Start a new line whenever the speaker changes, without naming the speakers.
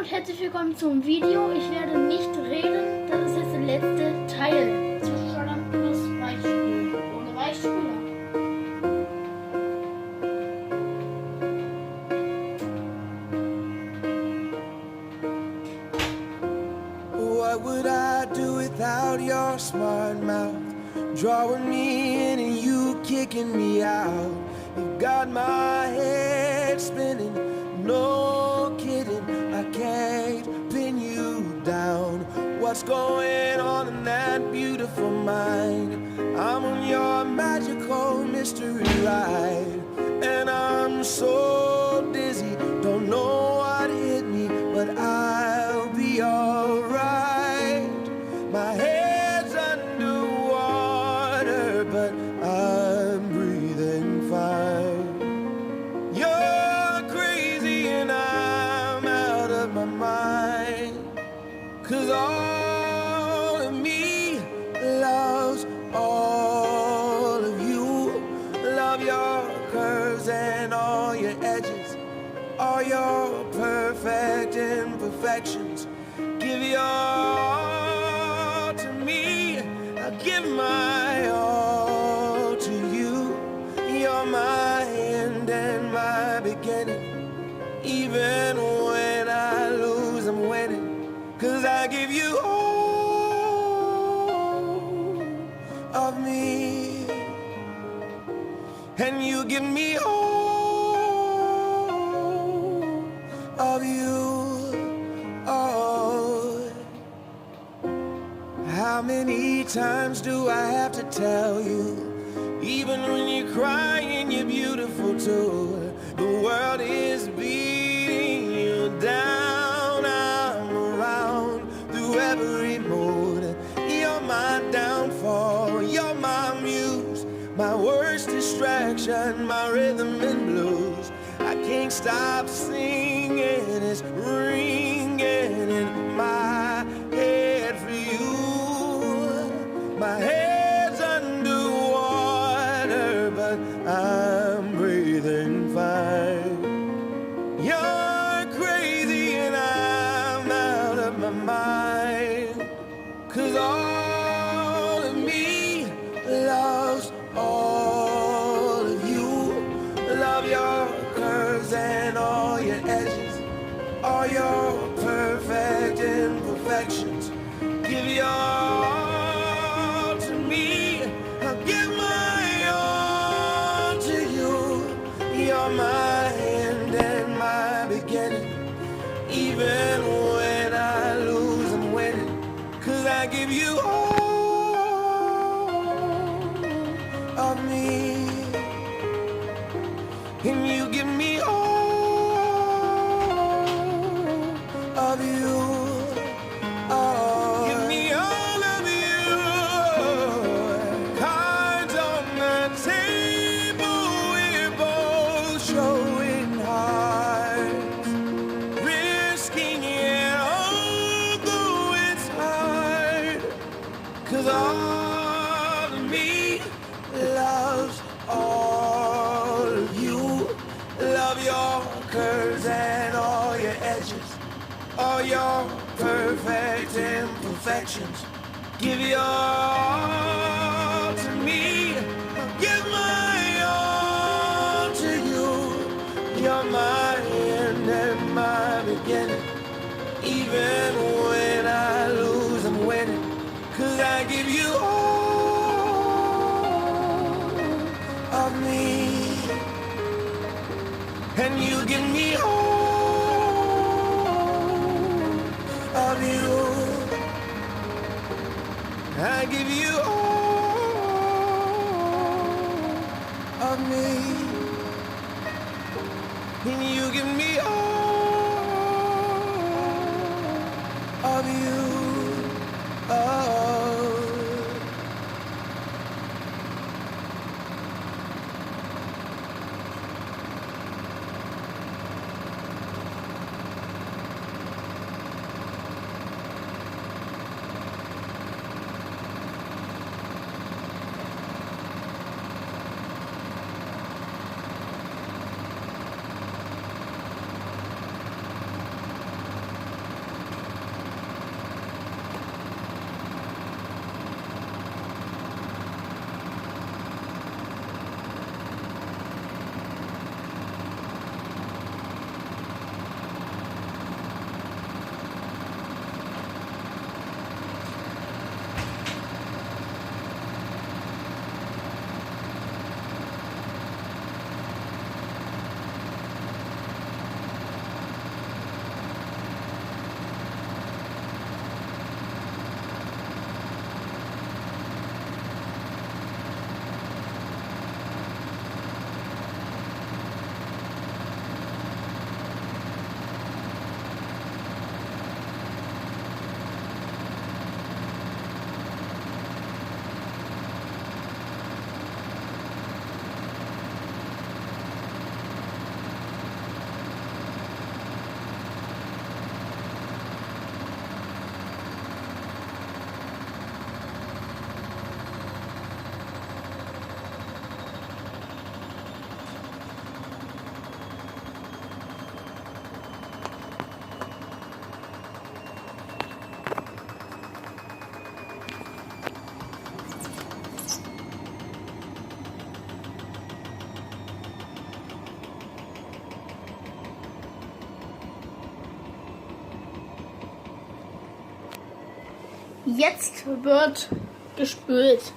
und herzlich willkommen zum Video. Ich werde nicht reden, das ist jetzt der letzte Teil zu Steuern plus Weichspül. Ohne Weichspüler.
What would I do without your smart mouth? Drawing me in and you kicking me out. You got my head spinning, no kidding, I can't pin you down. What's going on in that beautiful mind? I'm on your magical mystery ride, and I'm so dizzy, don't know what hit me, but I'll be alright. My head's underwater, but I'm breathing fine. You're crazy and I'm out of my mind, 'cause all of me loves all of you. Love your curves and all your edges, all your perfect imperfections. Give your all to me, I'll give my all to you. You're my end and my beginning. Even when I lose, I'm winning, 'cause I give you all of me, and you give me all of you. Oh, how many times do I have to tell you? Even when you're crying, you're beautiful too. The world is beating you down. I'm around through every mood. You're my downfall, you're my muse, my worst distraction, my rhythm and blues. I can't stop singing, it's ringing in my head for you. My head's underwater, but I'm breathing fine. You're crazy and I'm out of my mind, 'cause all of me loves all of you. Love your curves and all your edges, all your perfect imperfections. Give your all to me, I'll give my all to you. You're my end and my beginning. Even when I lose, I'm winning, 'cause I give you all of me, and you give me all of you. Oh, give me all of you. Cards on the table, we're both showing hearts, risking it, although it's hard, 'cause all of me loves all of you. Love your curves and all your edges, all your perfect imperfections. Give your all to me, I'll give my all to you. You're my end and my beginning. Even when I lose, I'm winning, 'cause I give you all of me, and you give me all of you. I give you all of me, and you give me all of you. Oh.
Jetzt wird gespült.